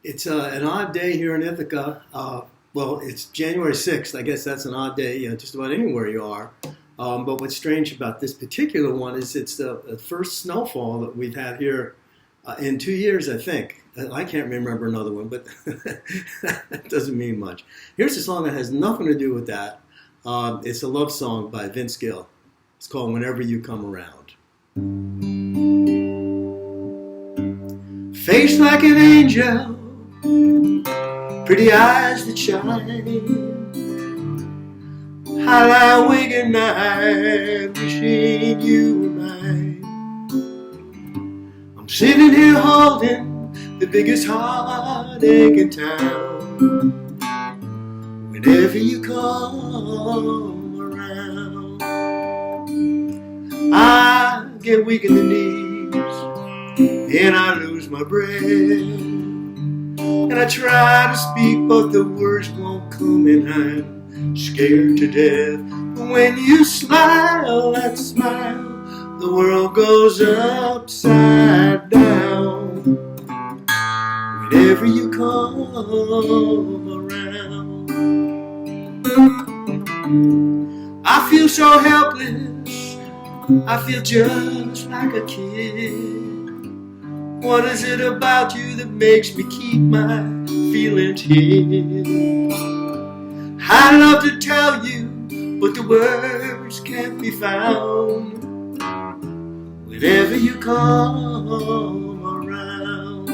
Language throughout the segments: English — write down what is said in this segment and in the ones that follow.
It's an odd day here in Ithaca. Well, it's January 6th. I guess that's an odd day, just about anywhere you are. But what's strange about this particular one is it's the first snowfall that we've had here in 2 years, I think. I can't remember another one, but that doesn't mean much. Here's a song that has nothing to do with that. It's a love song by Vince Gill. It's called Whenever You Come Around. Face like an angel, pretty eyes that shine, I lie awake at night wishing you were mine. I'm sitting here holding the biggest heartache in town. Whenever you come around, I get weak in the knees and I lose my breath. And I try to speak, but the words won't come, and I'm scared to death. But when you smile, that smile, the world goes upside down. Whenever you come around, I feel so helpless, I feel just like a kid. What is it about you that makes me keep my feelings hid? I'd love to tell you, but the words can't be found. Whenever you come around,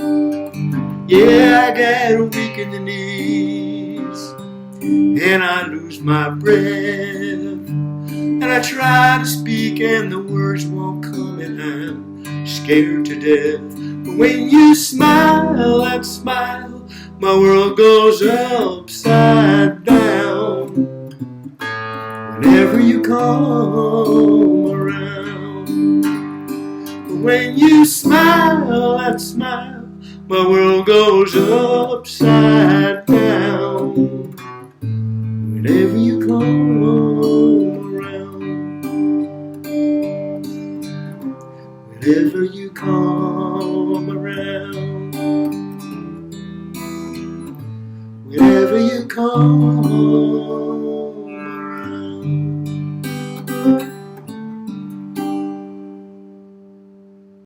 yeah, I get weak in the knees and I lose my breath. And I try to speak and the words won't come, and I'm scared to death. But when you smile, that smile, my world goes upside down. Whenever you come around, but when you smile, that smile, my world goes upside down. Whenever you come around, whenever you come around, whenever you come